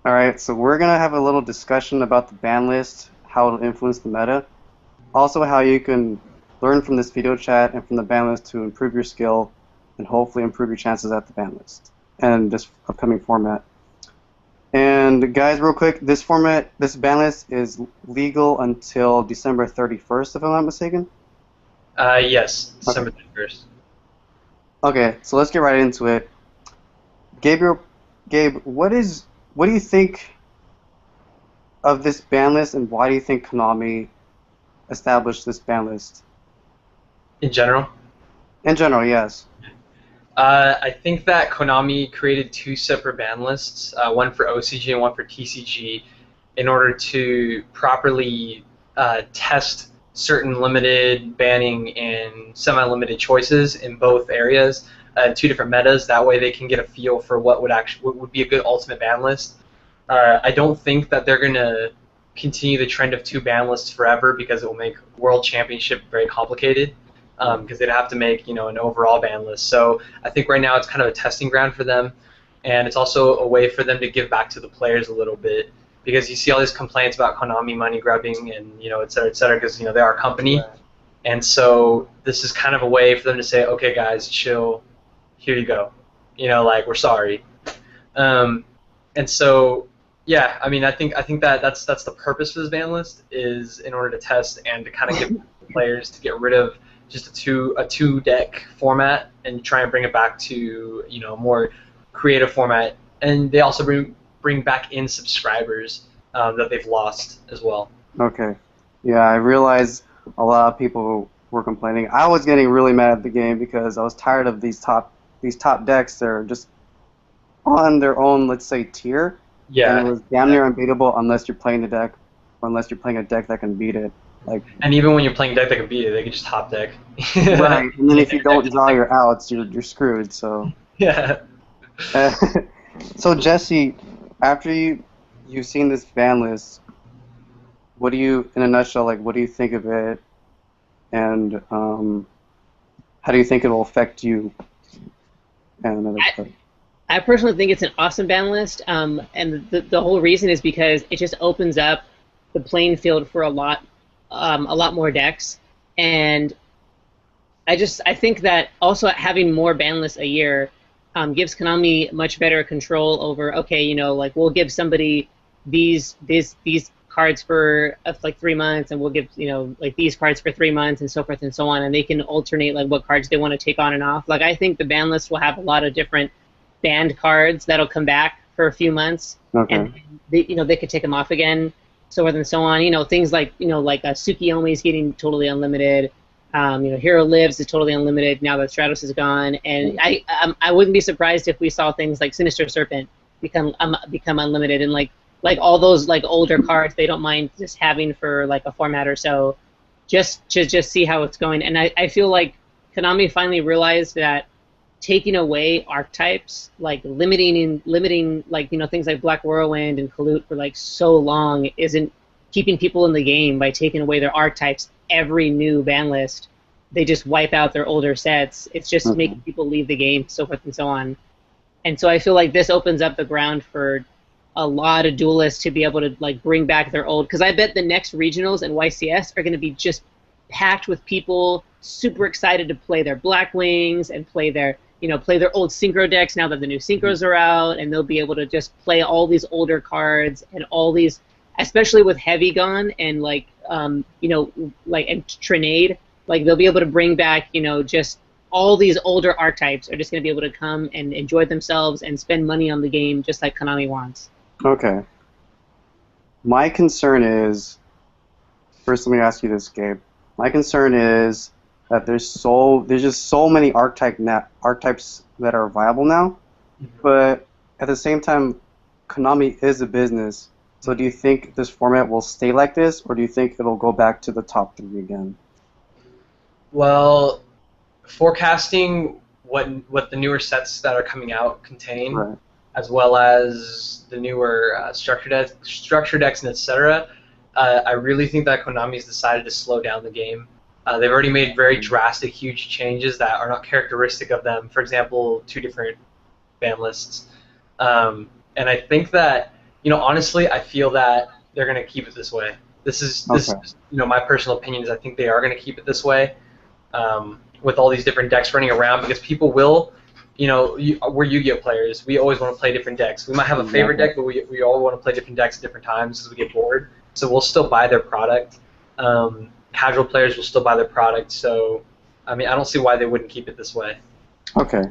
All right, so we're gonna have a little discussion about the ban list, how it'll influence the meta, also how you can learn from this video chat and from the ban list to improve your skill and hopefully improve your chances at the ban list and this upcoming format. And guys, real quick, this format, this ban list is legal until December 31st, if I'm not mistaken. Yes, Okay. December 31st. Okay, so let's get right into it. Gabriel, Gabe, what do you think of this ban list, and why do you think Konami established this ban list? In general, In general, yes. I think that Konami created two separate ban lists, one for OCG and one for TCG, in order to properly test certain limited banning and semi-limited choices in both areas, two different metas. That way, they can get a feel for what would be a good ultimate ban list. I don't think that they're gonna continue the trend of two ban lists forever because it will make World Championship very complicated. Because they'd have to make an overall ban list. So I think right now it's kind of a testing ground for them, and it's also a way for them to give back to the players a little bit because you see all these complaints about Konami money grubbing and et cetera, because they are a company, and so this is kind of a way for them to say, okay, guys, chill, here you go, like we're sorry, and so yeah, I mean, I think that that's the purpose of this ban list is in order to test and to kind of give players to get rid of just a two deck format and try and bring it back to a more creative format. And they also bring back in subscribers that they've lost as well. Okay. Yeah, I realize a lot of people were complaining. I was getting really mad at the game because I was tired of these top decks. They're just on their own, let's say, tier, and it Yeah, was damn near unbeatable unless you're playing the deck, or unless you're playing a deck that can beat it. Like, and even when you're playing deck that can beat it, they can just top deck. right. And then if you don't draw your outs, you're screwed. So. Yeah. Uh, so Jesse, after you've seen this ban list, what do you, in a nutshell, like what do you think of it, and how do you think it will affect you and another stuff? I personally think it's an awesome ban list, and the whole reason is because it just opens up the playing field for a lot more decks, and I think that also having more ban lists a year gives Konami much better control over. Okay, like we'll give somebody these cards for like 3 months, and we'll give like these cards for 3 months, and so forth and so on, and they can alternate like what cards they want to take on and off. Like I think the ban list will have a lot of different banned cards that'll come back for a few months, Okay. and they could take them off again, so forth and so on. Things like like Tsukiyomi is getting totally unlimited. Hero Lives is totally unlimited now that Stratos is gone, and I wouldn't be surprised if we saw things like Sinister Serpent become unlimited, and like all those like older cards they don't mind just having for like a format or so, just to just see how it's going. And I feel like Konami finally realized that taking away archetypes, like limiting like things like Black Whirlwind and Kalut for like so long isn't keeping people in the game. By taking away their archetypes every new ban list, they just wipe out their older sets. It's just making people leave the game, so forth and so on. And so I feel like this opens up the ground for a lot of duelists to be able to like bring back their old, because I bet the next regionals and YCS are going to be just packed with people super excited to play their Black Wings and play their old synchro decks now that the new synchros are out, and they'll be able to just play all these older cards and all these, especially with Heavy Gone and like and Trinade, like they'll be able to bring back just all these older archetypes are just going to be able to come and enjoy themselves and spend money on the game just like Konami wants. Okay. My concern is, first let me ask you this, Gabe. My concern is that there's just so many archetypes that are viable now, but at the same time, Konami is a business. So do you think this format will stay like this, or do you think it'll go back to the top three again? Well, forecasting what the newer sets that are coming out contain, Right. as well as the newer structure decks and etc. I really think that Konami's decided to slow down the game. They've already made very drastic, huge changes that are not characteristic of them. For example, two different ban lists, and I think that Honestly, I feel that they're going to keep it this way. This is Okay. my personal opinion is I think they are going to keep it this way, with all these different decks running around, because people will, we're Yu-Gi-Oh players. We always want to play different decks. We might have a favorite deck, but we all want to play different decks at different times because we get bored. So we'll still buy their product. Casual players will still buy their product. So, I mean, I don't see why they wouldn't keep it this way. Okay.